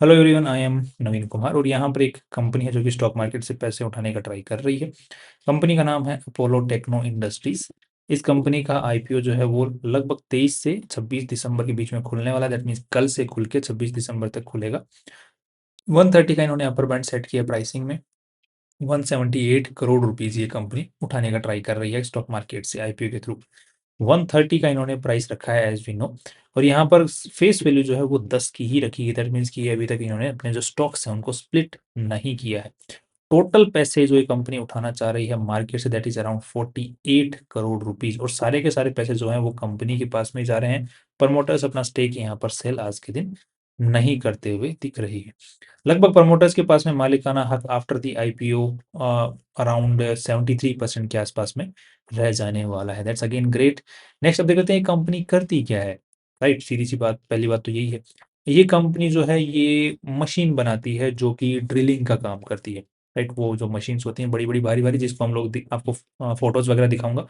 Hello everyone, I am नवीन कुमार और यहाँ पर एक कंपनी है जो कि स्टॉक मार्केट से पैसे उठाने का ट्राई कर रही है। कंपनी का नाम है अपोलो टेक्नो इंडस्ट्रीज। इस कंपनी का आईपीओ जो है वो लगभग 23 से 26 दिसंबर के बीच में खुलने वाला है। दैट मीन्स कल से खुल के 26 दिसंबर तक खुलेगा। 130 का इन्होंने अपर बैंड सेट किया प्राइसिंग में। 178 करोड़ रुपीज ये कंपनी उठाने का ट्राई कर रही है स्टॉक मार्केट से आईपीओ के थ्रू। 130 का इन्होंने प्राइस रखा है एज वी नो। और यहाँ पर फेस वैल्यू जो है वो 10 की ही रखी है। दैट मीन्स कि अभी तक इन्होंने अपने जो स्टॉक्स हैं उनको स्प्लिट नहीं किया है। टोटल पैसे जो ये कंपनी उठाना चाह रही है market say that is around 48 crore rupees, और सारे के सारे पैसे जो हैं वो कंपनी के पास में जा रहे हैं। प्रमोटर्स अपना स्टेक यहाँ पर सेल आज के दिन नहीं करते हुए दिख रही है। लगभग प्रमोटर्स के पास में मालिकाना हक आफ्टर द आईपीओ अराउंड 73% के आसपास में रह जाने वाला है। That's again great. नेक्स्ट अब देखते हैं कंपनी करती क्या है। राइट, सीधी सी बात, पहली बात तो यही है। ये कंपनी जो है ये मशीन बनाती है जो कि ड्रिलिंग का काम करती है। राइट, वो जो मशीन्स होती हैं बड़ी बड़ी भारी भारी, जिसको हम लोग आपको फोटोज वगैरह दिखाऊंगा,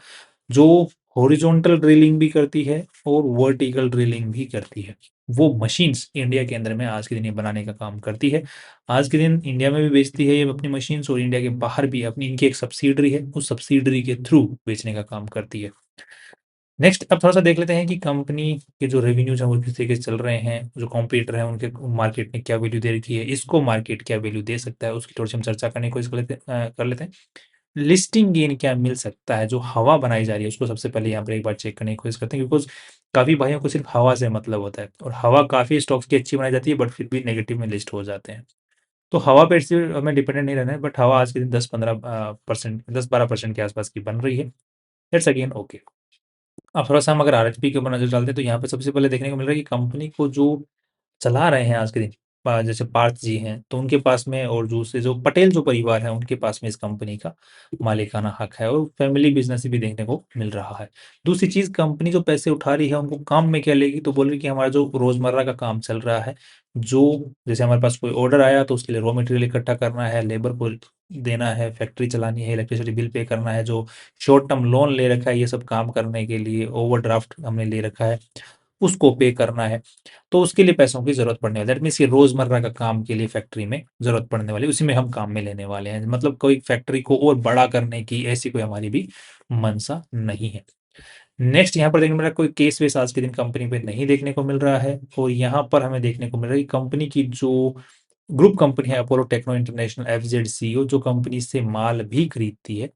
जो हॉरिजॉन्टल ड्रिलिंग भी करती है और वर्टिकल ड्रिलिंग भी करती है। वो मशीन्स इंडिया के अंदर में आज के दिन ये बनाने का काम करती है। आज के दिन इंडिया में भी बेचती है ये अपनी मशीन्स, और इंडिया के बाहर भी अपनी इनकी एक सब्सिडरी है, उस सब्सिडरी के थ्रू बेचने का काम करती है। नेक्स्ट अब थोड़ा-सा देख लेते हैं कि कंपनी के जो रेवेन्यूज़ हैं वो किस तरीके से चल रहे हैं, जो कॉम्पिटिटर हैं उनके मार्केट ने क्या वैल्यू दे रखी है, इसको मार्केट क्या वैल्यू दे सकता है, उसकी थोड़ी-सी हम चर्चा करने की कोशिश कर लेते हैं। लिस्टिंग गेन क्या मिल सकता है, जो हवा बनाई जा रही है उसको सबसे पहले यहाँ पर एक बार चेक करने की कोशिश करते हैं, बिकॉज़ काफ़ी भाइयों को सिर्फ हवा से मतलब होता है और हवा काफ़ी स्टॉक्स की अच्छी बनाई जाती है बट फिर भी नेगेटिव में लिस्ट हो जाते हैं। तो हवा पे सिर्फ हमें डिपेंडेंट नहीं रहना है, बट हवा आज के दिन 10-15% 10-12% के आसपास की बन रही है। That's again okay. अब थोड़ा-सा हम अगर आरएचपी के ऊपर नज़र डालते हैं तो यहाँ पे सबसे पहले देखने को मिल रहा है कि कंपनी को जो चला रहे हैं आज के दिन, जैसे पार्थ जी हैं तो उनके पास में, और दूसरे जो पटेल जो परिवार है उनके पास में इस कंपनी का मालिकाना हक है और फैमिली बिजनेस भी देखने को मिल रहा है। दूसरी चीज़, कंपनी जो पैसे उठा रही है उनको काम में क्या लेगी, तो बोल रही है कि हमारा जो रोज़मर्रा का काम चल रहा है, जो जैसे हमारे पास कोई ऑर्डर आया तो उसके लिए रॉ मटेरियल इकट्ठा करना है, लेबर को देना है, फैक्ट्री चलानी है, इलेक्ट्रिसिटी बिल पे करना है, जो शॉर्ट टर्म लोन ले रखा है ये सब काम करने के लिए, ओवरड्राफ्ट हमने ले रखा है उसको पे करना है, तो उसके लिए पैसों की ज़रूरत पड़ने वाली है। दैट मीन्स ये रोज़मर्रा का काम के लिए फैक्ट्री में ज़रूरत पड़ने वाली है, उसी में हम काम में लेने वाले हैं। मतलब कोई फैक्ट्री को और बड़ा करने की ऐसी कोई हमारी भी मंशा नहीं है। नेक्स्ट यहाँ पर देखने को मिल रहा है कोई केस वेस आज के दिन कंपनी पे नहीं देखने को मिल रहा है, और यहाँ पर हमें देखने को मिल रहा है कि कंपनी की जो ग्रुप कंपनी है अपोलो टेक्नो इंटरनेशनल एफजेडसीओ, जो कंपनी से माल भी खरीदती है,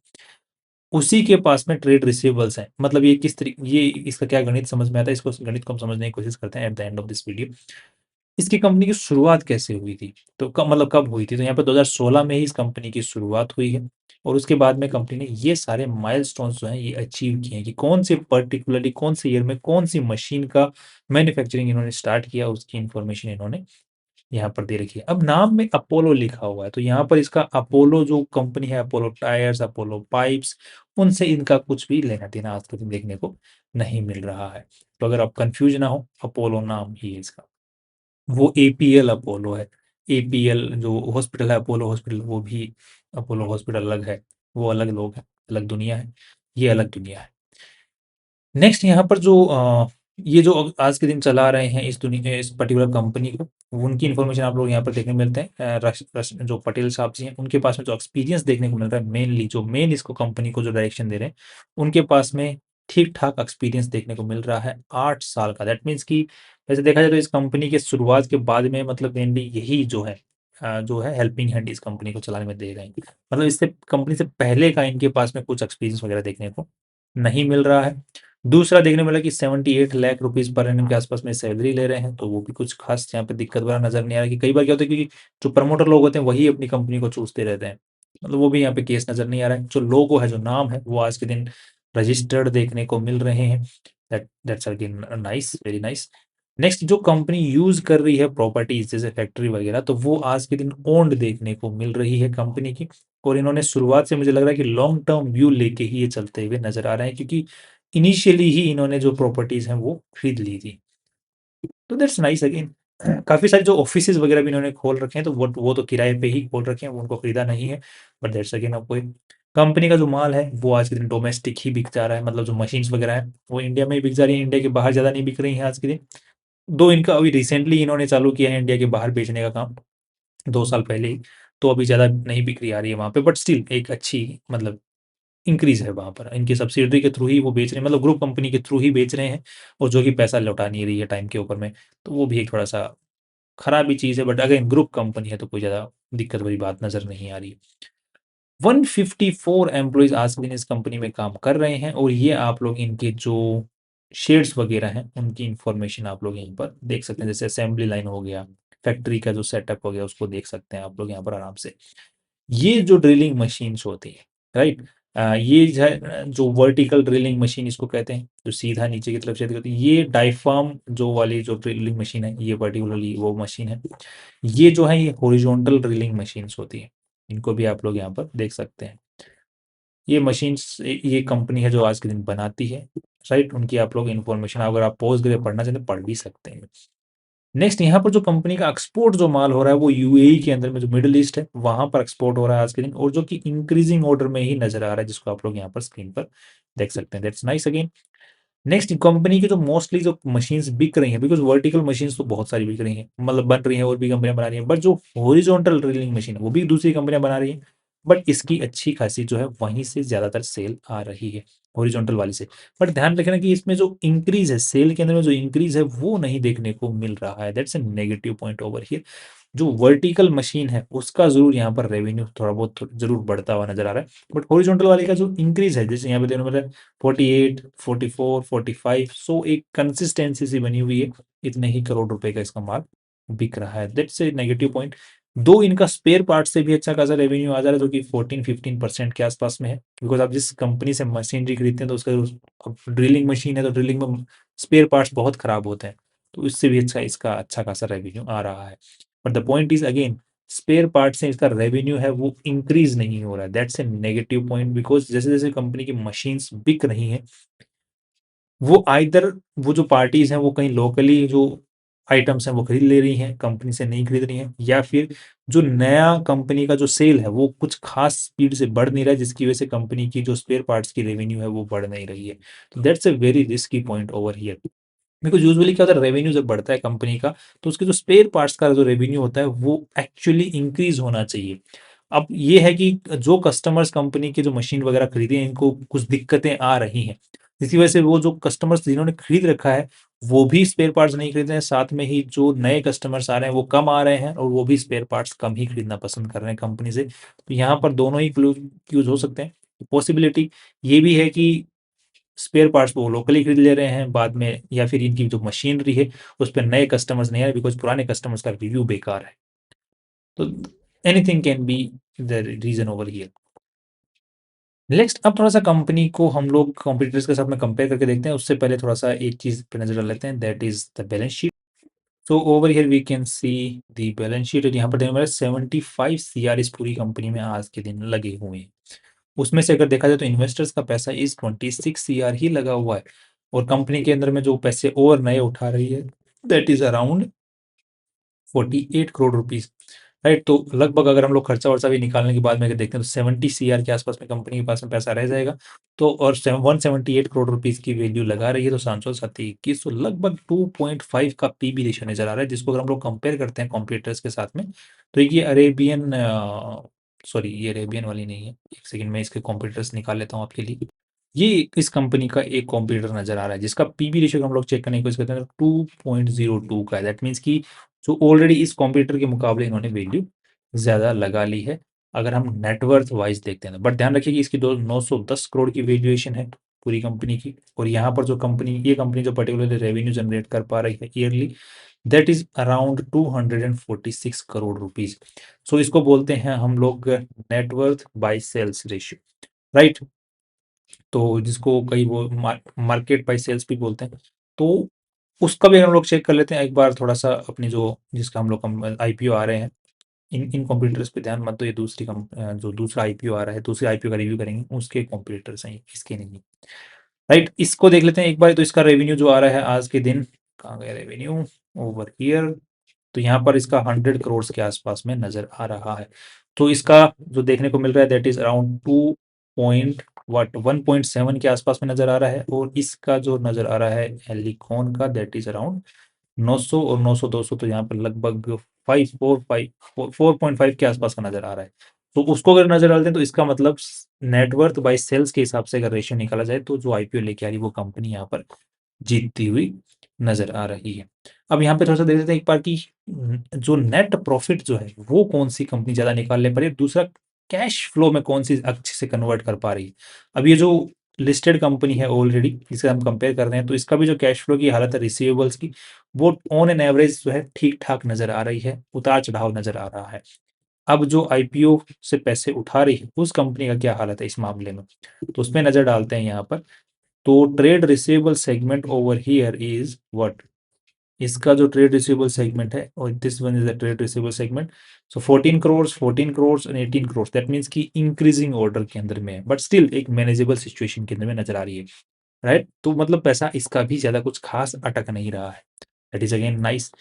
उसी के पास में ट्रेड रिसीवेबल्स हैं। मतलब ये किस तरी ये इसका क्या गणित समझ में आता है, इसको गणित को हम समझने की कोशिश करते हैं at the end of this video. इसकी कंपनी की शुरुआत कैसे हुई थी? तो कब, मतलब कब हुई थी? तो यहाँ पे 2016 में ही इस कंपनी की शुरुआत हुई है, और उसके बाद में कंपनी ने ये सारे माइलस्टोन्स जो हैं ये अचीव किए हैं कि कौन से पर्टिकुलरली कौन से ईयर में कौन-सी मशीन का मैन्युफैक्चरिंग इन्होंने स्टार्ट किया, उसकी इन्फॉर्मेशन इन्होंने यहाँ पर दे रखी है। अब नाम में अपोलो लिखा हुआ है, तो यहाँ पर इसका अपोलो जो कंपनी है, अपोलो टायर्स, अपोलो पाइप्स, उनसे इनका कुछ भी लेना-देना आज तक देखने को नहीं मिल रहा है। तो अगर आप कन्फ्यूज़ ना हो, अपोलो नाम ही है इसका। वो एपीएल अपोलो है। एपीएल जो हॉस्पिटल है, अपोलो हॉस्पिटल, वो भी अपोलो हॉस्पिटल अलग है। वो अलग लोग हैं, अलग दुनिया है, ये अलग दुनिया है। नेक्स्ट यहाँ पर जो ये जो आज के दिन चला रहे हैं इस दुनिया इस पर्टिकुलर कंपनी को, उनकी इन्फॉर्मेशन आप लोग यहाँ पर देखने को मिलते हैं। जो पटेल साहब जी हैं उनके पास में जो एक्सपीरियंस देखने को मिल रहा है, मेनली जो मेन इसको कंपनी को जो डायरेक्शन दे रहे हैं, उनके पास में ठीक ठाक एक्सपीरियंस देखने को मिल रहा है 8 साल का। दैट मीन्स कि वैसे देखा जाए तो इस कंपनी के शुरुआत के बाद में मतलब मेनली यही जो है हेल्पिंग हैंड इस कंपनी को चलाने में दे रहे हैं। मतलब इससे कंपनी से पहले का इनके पास में कुछ एक्सपीरियंस वगैरह देखने को नहीं मिल रहा है। दूसरा देखने को मिला कि 78 लाख रुपीज़ पर एनम के आसपास में सैलरी ले रहे हैं, तो वो भी कुछ खास यहाँ पे दिक्कत वाला नज़र नहीं आ रहा है। कि कई बार क्या होता है कि जो प्रमोटर लोग होते हैं वही अपनी कंपनी को चूसते रहते हैं। मतलब वो भी यहाँ पे केस नज़र नहीं आ रहा है। जो लोगो है, जो नाम है, वो आज के दिन रजिस्टर्ड देखने को मिल रहे हैं। That's again nice, very nice. Next, जो कंपनी यूज़ कर रही है प्रॉपर्टीज़ जैसे फैक्ट्री वगैरह, तो वो आज के दिन ओन्ड देखने को मिल रही है कंपनी की। और इन्होंने शुरुआत से मुझे लग रहा है कि लॉन्ग टर्म व्यू लेके ही ये चलते हुए नज़र आ रहे हैं, क्योंकि इनिशियली ही इन्होंने जो प्रॉपर्टीज़ हैं वो खरीद ली थी। तो दैट्स नाइस अगेन। काफ़ी सारे जो ऑफिसेज़ वगैरह भी इन्होंने खोल रखे हैं, तो वो तो किराए पे ही खोल रखे हैं, वो उनको खरीदा नहीं है। बट दैट्स अगेन अब कोई कंपनी का जो माल है वो आज के दिन डोमेस्टिक ही बिक जा रहा है। मतलब जो मशीन्स वगैरह हैं वो इंडिया में ही बिक जा रही है, इंडिया के बाहर ज़्यादा नहीं बिक रही हैं आज के दिन। दो इनका अभी रिसेंटली इन्होंने चालू किया है इंडिया के बाहर बेचने का काम, 2 साल पहले ही, तो अभी ज़्यादा नहीं बिक्री आ रही है वहाँ पे, बट स्टिल एक अच्छी मतलब इंक्रीज़ है वहाँ पर। इनकी सब्सिडियरी के थ्रू ही वो बेच रहे हैं, मतलब ग्रुप कंपनी के थ्रू ही बेच रहे हैं, और जो कि पैसा लौटा नहीं रही है टाइम के ऊपर में, तो वो भी एक थोड़ा-सा खराब ही चीज़ है, बट अगेन ग्रुप कंपनी है तो कोई ज़्यादा दिक्कत वाली बात नज़र नहीं आ रही। 154 एम्प्लॉइज़ आज के दिन इस कंपनी में काम कर रहे हैं, और ये आप लोग इनके जो शेड्स वगैरह हैं, उनकी इन्फॉर्मेशन आप लोग यहीं पर देख सकते हैं। जैसे असेंबली लाइन हो गया, फैक्ट्री का जो सेटअप हो गया, उसको देख सकते हैं आप लोग यहाँ पर आराम से। ये जो ड्रिलिंग मशीन्स होती हैं, राइट? ये जो है जो वर्टिकल ड्रिलिंग मशीन इसको कहते हैं, जो सीधा नीचे की तरफ छेद करती है। ये डायफ्राम जो वाली जो ड्रिलिंग मशीन है, ये पर्टिकुलरली वो मशीन है। ये जो है ये हॉरिजॉन्टल ड्रिलिंग मशीन्स होती हैं। इनको भी आप लोग यहाँ पर देख सकते हैं। ये मशीन्स ये कंपनी है जो आज के दिन बनाती है, राइट? उनकी आप लोग इन्फॉर्मेशन अगर आप पॉज़ करके पढ़ना चाहें तो पढ़ भी सकते हैं। नेक्स्ट यहाँ पर जो कंपनी का एक्सपोर्ट जो माल हो रहा है वो यूएई के अंदर में जो मिडल ईस्ट है वहाँ पर एक्सपोर्ट हो रहा है आज के दिन, और जो कि इंक्रीजिंग ऑर्डर में ही नज़र आ रहा है, जिसको आप लोग यहाँ पर स्क्रीन पर देख सकते हैं। That's nice again. Next company की जो मोस्टली जो मशीन्स बिक रही हैं, बिकॉज़ वर्टिकल मशीन्स तो बहुत सारी बिक रही हैं, मतलब बन रही हैं और भी कंपनियाँ बना रही हैं, बट जो हॉरिजॉन्टल ड्रिलिंग मशीन है वो भी दूसरी कंपनियाँ बना रही हैं, बट इसकी अच्छी खासी जो है वहीं से ज़्यादातर सेल आ रही है, हॉरिजॉन्टल वाली से। बट ध्यान रखना कि इसमें जो इंक्रीज़ है, सेल के अंदर में जो इंक्रीज़ है वो नहीं देखने को मिल रहा है, that's a negative point over here. जो वर्टिकल मशीन है उसका ज़रूर यहाँ पर रेवेन्यू थोड़ा बहुत ज़रूर बढ़ता हुआ नज़र आ रहा है, बट हॉरिजॉन्टल वाले का जो इंक्रीज़ है, जैसे यहाँ पे देखने को मिल रहा है 48, 44, 45, सो एक कंसिस्टेंसी सी बनी हुई है, इतने ही करोड़ रुपए का इसका माल बिक रहा है, दैट्स ए नेगेटिव पॉइंट। दो इनका स्पेयर पार्ट से भी अच्छा खासा रेवेन्यू आ जा रहा है, जो कि 14-15% के आसपास में है, बिकॉज आप जिस कंपनी से मशीनरी खरीदते हैं तो उसका ड्रिलिंग मशीन है तो ड्रिलिंग में स्पेयर पार्ट्स बहुत खराब होते हैं, तो इससे भी अच्छा इसका अच्छा खासा रेवेन्यू आ रहा है। But the point is again, spare part से इसका रेवेन्यू है वो इंक्रीज नहीं हो रहा है, that's a negative point, because जैसे जैसे कंपनी की मशीन्स बिक रही हैं, वो आइदर वो जो पार्टीज हैं वो कहीं लोकली जो आइटम्स हैं वो खरीद ले रही हैं, कंपनी से नहीं खरीद रही हैं, या फिर जो नया कंपनी का जो सेल है वो कुछ खास स्पीड से बढ़ नहीं रहा है, जिसकी वजह से कंपनी की जो स्पेयर पार्ट्स की रेवेन्यू है वो बढ़ नहीं रही है। तो that's a very risky point over here, because usually क्या होता है, रेवेन्यू जब बढ़ता है कंपनी का, तो उसके जो स्पेयर पार्ट्स का जो रेवेन्यू होता है वो एक्चुअली इंक्रीज़ होना चाहिए। अब ये है कि जो कस्टमर्स कंपनी की जो मशीन वगैरह खरीदे हैं, इनको कुछ दिक्कतें आ रही हैं। इसी वजह से वो जो कस्टमर्स जिन्होंने खरीद रखा है, वो भी स्पेयर पार्ट्स नहीं खरीद रहे हैं, साथ में ही जो नए कस्टमर्स आ रहे हैं वो कम आ रहे हैं, और वो भी स्पेयर पार्ट्स कम ही खरीदना पसंद कर रहे हैं कंपनी से। तो यहाँ पर दोनों ही क्लूज़ हो सकते हैं। पॉसिबिलिटी ये भी है कि स्पेयर पार्ट्स वो लोकली खरीद ले रहे हैं बाद में, या फिर इनकी जो मशीनरी है उस पे नए कस्टमर्स नहीं आ रहे, बिकॉज़ पुराने कस्टमर्स का रिव्यू बेकार है। तो anything can be the reason over here. Next अब थोड़ा-सा कंपनी को हम लोग कॉम्पिटिटर्स के साथ में कंपेयर करके देखते हैं। उससे पहले थोड़ा-सा एक चीज़ पे नज़र डाल लेते हैं, that is the balance sheet. So over here we can see the balance sheet, और यहाँ पर देखने को मिल रहा है 75 सीआर इस पूरी कंपनी में आज के दिन लगे हुए हैं। उसमें से अगर देखा जाए तो इन्वेस्टर्स का पैसा इज़ 26 सीआर ही लगा हुआ है, और कंपनी के अंदर में जो पैसे और नए उठा रही है that is around 48 crore rupees, right? तो लगभग अगर हम लोग खर्चा-वर्चा भी निकालने के बाद में अगर देखते हैं तो 70 सीआर के आस-पास में कंपनी के पास में पैसा रह जाएगा। तो और 178 करोड़ रुपीज़ की वैल्यू लगा रही है, तो 721, तो लगभग 2.5 का पीबी रेशियो नज़र आ रहा है, जिसको अगर हम लोग कंपेयर करते हैं कॉम्पिटिटर्स के साथ में, तो ये अरेबियन सॉरी ये अरेबियन वाली नहीं है। एक सेकंड मैं इसके कॉम्पिटिटर्स निकाल लेता हूँ आपके लिए। ये इस कंपनी का एक कॉम्पिटिटर नज़र आ रहा है, जिसका पीबी रेशियो हम लोग चेक करने की कोशिश करते हैं तो 2.02 का है। दैट मीन्स कि जो ऑलरेडी इस कॉम्पिटिटर के मुकाबले इन्होंने वैल्यू ज़्यादा लगा ली है, अगर हम नेटवर्थ वाइज देखते हैं तो। बट ध्यान रखिए कि इसकी 910 करोड़ की वैल्यूएशन है पूरी कंपनी की, और यहाँ पर जो कंपनी ये कंपनी जो पर्टिकुलरली रेवेन्यू जनरेट कर पा रही है yearly, that is around 246 crore rupees. So इसको बोलते हैं हम लोग net worth by sales ratio, right? तो जिसको कई वो मार्केट बाय सेल्स भी बोलते हैं। तो उसका भी हम लोग चेक कर लेते हैं एक बार थोड़ा-सा, अपनी जो जिसका हम लोग आईपीओ आ रहे हैं, इन इन कॉम्पिटिटर्स पे ध्यान मत दो, ये जो दूसरा आईपीओ आ रहा है, दूसरे आईपीओ का रिव्यू करेंगे, उसके कॉम्पिटिटर्स हैं ये, इसके नहीं। राइट? इसको देख लेते हैं एक बार, तो इसका रेवेन्यू जो आ रहा है आज के दिन, कहाँ गया रेवेन्यू? Over here. तो यहाँ पर इसका 100 करोड़ के आसपास में नज़र आ रहा है। तो इसका जो देखने को मिल रहा है that is around 2 point what 1.7 के आसपास में नज़र आ रहा है, और इसका जो नज़र आ रहा है एलिकॉन का दैट इज़ अराउंड 900 और 900 200 तो यहाँ पर लगभग 4.5 के आसपास का नजर आ रहा है। तो उसको अगर नजर डालते हैं तो इसका मतलब नेटवर्थ बाय सेल्स के हिसाब से अगर रेशियो निकाला जाए तो जो आईपीओ लेके आ रही है वो कंपनी यहाँ पर जीतती हुई नजर आ रही है। अब यहाँ पे थोड़ा सा देख लेते हैं एक बार की जो नेट प्रॉफिट जो है वो कौन सी कंपनी ज्यादा निकाल ले पा रही है, दूसरा कैश फ्लो में कौन सी अच्छे से कन्वर्ट कर पा रही है। अब ये जो लिस्टेड कंपनी है ऑलरेडी जिसे हम कंपेयर कर रहे हैं तो इसका भी जो कैश फ्लो की हालत है रिसीवेबल्स की वो ऑन एन एवरेज जो है ठीक ठाक नजर आ रही है, उतार चढ़ाव नजर आ रहा है। अब जो आईपीओ से पैसे उठा रही है उस कंपनी का क्या हालत है इस मामले में, तो उसमें नजर डालते हैं यहाँ पर। तो trade receivable segment over here is what, इसका जो ट्रेड रिसीवेबल सेगमेंट है और this one is the trade receivable segment. So 14 crore and 18 crore that means कि इंक्रीजिंग ऑर्डर के अंदर में है बट स्टिल एक मैनेजेबल सिचुएशन के अंदर में नजर आ रही है, राइट। तो मतलब पैसा इसका भी ज्यादा कुछ खास अटक नहीं रहा है, that is again nice.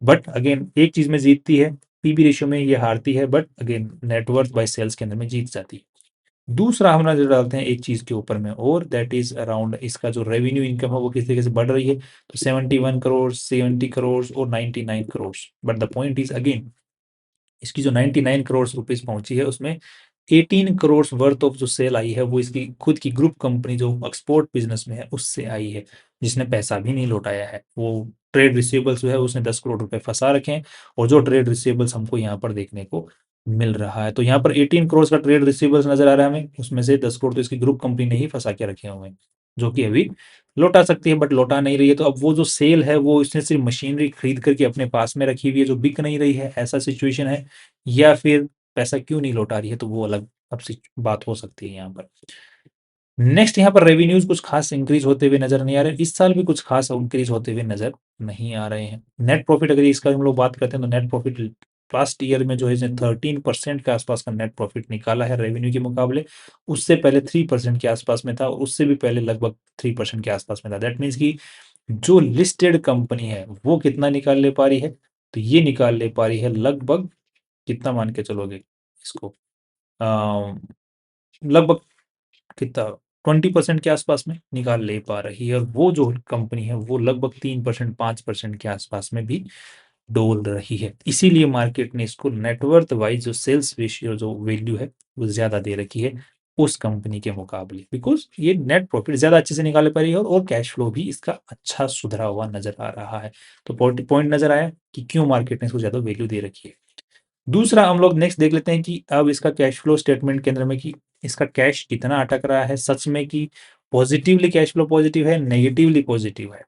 But again एक चीज में जीतती है, पीबी रेशियो में ये हारती है but again net worth by sales के अंदर में जीत जाती है। दूसरा हम नजर डालते हैं एक चीज के ऊपर में और दैट इज अराउंड इसका जो रेवेन्यू इनकम है वो किस तरीके से बढ़ रही है। तो 71 करोड़, 70 करोड़ और 99 crore. But the point is again इसकी जो 99 करोड़ रुपीज पहुंची है उसमें 18 करोड़ वर्थ ऑफ जो सेल आई है वो इसकी खुद की ग्रुप कंपनी जो एक्सपोर्ट बिजनेस में है उससे आई है, जिसने पैसा भी नहीं लौटाया है। वो ट्रेड रिसीवेबल्स जो है उसने 10 करोड़ रुपए फंसा रखे हैं और जो ट्रेड रिसीवेबल्स हमको यहाँ पर देखने को मिल रहा है। तो यहाँ पर 18 करोड़ का ट्रेड रिसीवेबल्स नजर आ रहा है हमें, उसमें से 10 करोड़ तो इसकी ग्रुप कंपनी ने ही फंसा के रखे हुए हैं जो कि अभी लौटा सकती है बट लौटा नहीं रही है। तो अब वो जो सेल है वो इसने सिर्फ मशीनरी खरीद करके अपने पास में रखी हुई है जो बिक नहीं रही है, ऐसा सिचुएशन है। या फिर पैसा क्यों नहीं लौटा रही है तो वो अलग अब बात हो सकती है यहाँ पर। नेक्स्ट यहाँ पर रेवेन्यूज कुछ खास इंक्रीज होते हुए नजर नहीं आ रहे, इस साल भी कुछ खास इंक्रीज होते हुए नजर नहीं आ रहे हैं। नेट प्रॉफिट अगर इसका हम लोग बात करते हैं तो नेट प्रॉफिट लास्ट ईयर में जो है 13% के आसपास का नेट प्रॉफिट निकाला है रेवेन्यू के मुकाबले। उससे पहले 3% के आसपास में था और उससे भी पहले लगभग 3% के आसपास में था। दैट मीन्स की जो लिस्टेड कंपनी है वो कितना निकाल ले पा रही है, तो ये निकाल ले पा रही है लगभग, कितना मान के चलोगे इसको, लगभग कितना 20% के आसपास में निकाल ले पा रही है और वो जो कंपनी है वो लगभग 3% 5% के आसपास में भी डोल रही है। इसीलिए मार्केट ने इसको नेटवर्थ वाइज जो सेल्स रेशियो जो वैल्यू है वो ज्यादा दे रखी है उस कंपनी के मुकाबले, बिकॉज ये नेट प्रॉफिट ज्यादा अच्छे से निकाल पा रही है और कैश फ्लो भी इसका अच्छा सुधरा हुआ नजर आ रहा है। तो पॉइंट नजर आया कि क्यों मार्केट ने इसको ज्यादा वैल्यू दे रखी है। दूसरा हम लोग नेक्स्ट देख लेते हैं कि अब इसका कैश फ्लो स्टेटमेंट के अंदर में कि इसका कैश कितना अटक रहा है सच में, कि पॉजिटिवली कैश फ्लो पॉजिटिव है नेगेटिवली पॉजिटिव है।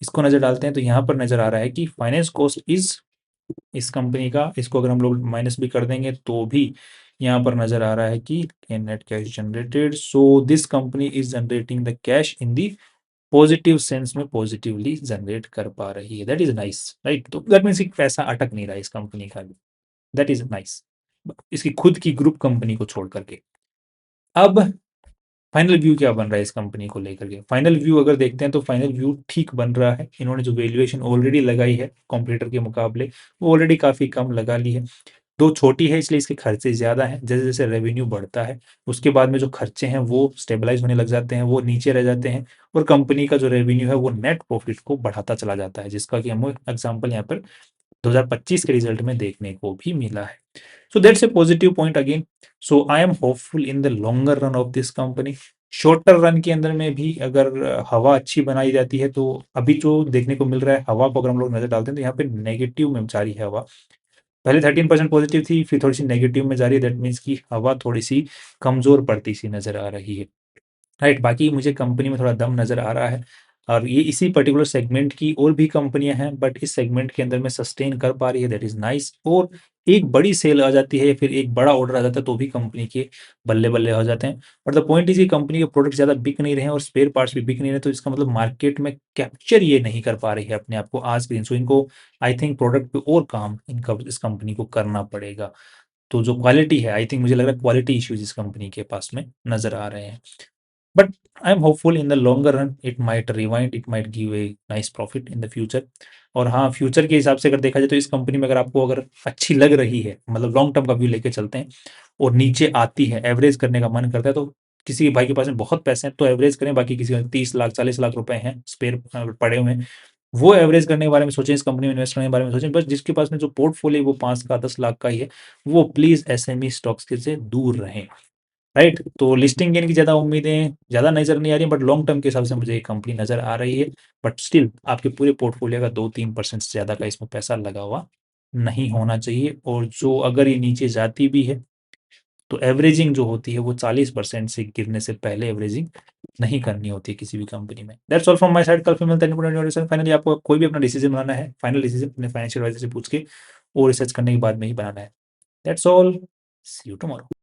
इसको नजर डालते हैं तो यहाँ पर नजर आ रहा है कि फाइनेंस कॉस्ट इज इस कंपनी का, इसको अगर हम लोग माइनस भी कर देंगे तो भी यहाँ पर नजर आ रहा है कि net cash generated, so this company is generating the cash in the positive sense में पॉजिटिवली जनरेट कर पा रही है। That is nice, right. तो दैट मीन्स पैसा अटक नहीं रहा है इस कंपनी का भी, दैट इज नाइस, इसकी खुद की ग्रुप कंपनी को छोड़ करके। अब फाइनल व्यू क्या बन रहा है इस कंपनी को लेकर के, फाइनल व्यू अगर देखते हैं तो फाइनल व्यू ठीक बन रहा है। इन्होंने जो वैल्यूएशन ऑलरेडी लगाई है कॉम्पिटिटर के मुकाबले वो ऑलरेडी काफी कम लगा ली है। दो छोटी है इसलिए इसके खर्चे ज्यादा हैं, जैसे जैसे रेवेन्यू बढ़ता है उसके बाद में जो खर्चे हैं वो स्टेबलाइज होने लग जाते हैं, वो नीचे रह जाते हैं और कंपनी का जो रेवेन्यू है वो नेट प्रॉफिट को बढ़ाता चला जाता है, जिसका कि हम एग्जाम्पल यहाँ पर 2025 के रिजल्ट में देखने को भी मिला है। So that's a positive point again. So I am hopeful in the longer run of this company. Shorter run के अंदर में भी अगर हवा अच्छी बनाई जाती है तो अभी जो देखने को मिल रहा है हवा को अगर हम लोग नजर डालते हैं तो यहाँ पे नेगेटिव में जा रही है हवा। पहले 13% पॉजिटिव थी फिर थोड़ी सी नेगेटिव में जा रही है, दैट मीन्स की हवा थोड़ी सी कमजोर पड़ती सी नजर आ रही है, राइट। बाकी मुझे कंपनी में थोड़ा दम नज़र आ रहा है और ये इसी पर्टिकुलर सेगमेंट की और भी कंपनियां हैं बट इस सेगमेंट के अंदर में सस्टेन कर पा रही है, दैट इज़ नाइस। और एक बड़ी सेल आ जाती है या फिर एक बड़ा ऑर्डर आ जाता है तो भी कंपनी के बल्ले-बल्ले हो जाते हैं। बट द पॉइंट इज़ कि कंपनी के प्रोडक्ट ज़्यादा बिक नहीं रहे हैं और स्पेयर पार्ट्स भी बिक नहीं रहे, तो इसका मतलब मार्केट में कैप्चर ये नहीं कर पा रही है अपने आप को आज के दिन। सो इनको आई थिंक प्रोडक्ट पे और काम इनका इस कंपनी को करना पड़ेगा। तो जो क्वालिटी है आई थिंक मुझे लग रहा है क्वालिटी इश्यूज़ इस कंपनी के पास में नज़र आ रहे हैं। But I'm hopeful in the longer run it might rewind, it might give a nice profit in the future। और हाँ फ्यूचर के हिसाब से अगर देखा जाए तो इस कंपनी में अगर आपको अगर अच्छी लग रही है, मतलब लॉन्ग टर्म का व्यू लेके चलते हैं और नीचे आती है एवरेज करने का मन करता है, तो किसी भाई के पास में बहुत पैसे हैं तो एवरेज करें, बाकी किसी का 30 लाख 40 लाख रुपए हैं स्पेयर पड़े हुए हैं वो एवरेज करने के बारे में सोचें, इस कंपनी में इन्वेस्ट करने के बारे में सोचें। बस जिसके पास में जो पोर्टफोलियो वो 5 का 10 लाख का ही है, वो प्लीज़ एसएमई स्टॉक्स के से दूर रहें, राइट? तो लिस्टिंग गेन की ज़्यादा उम्मीदें ज़्यादा नज़र नहीं आ रही हैं, बट लॉन्ग टर्म के हिसाब से मुझे ये कंपनी नज़र आ रही है। बट स्टिल आपके पूरे पोर्टफोलियो का 2-3% से ज़्यादा का इसमें पैसा लगा हुआ नहीं होना चाहिए। और जो अगर ये नीचे जाती भी है, तो एवरेजिंग जो होती है वो 40% से गिरने से पहले एवरेजिंग नहीं करनी होती है किसी भी कंपनी में। That's all from my side. कल फिर मिलते हैं। फाइनली आपको कोई भी अपना डिसीजन बनाना है, फाइनल डिसीजन अपने फाइनेंशियल एडवाइजर से पूछ के और रिसर्च करने के बाद में ही बनाना है। That's all. See you tomorrow.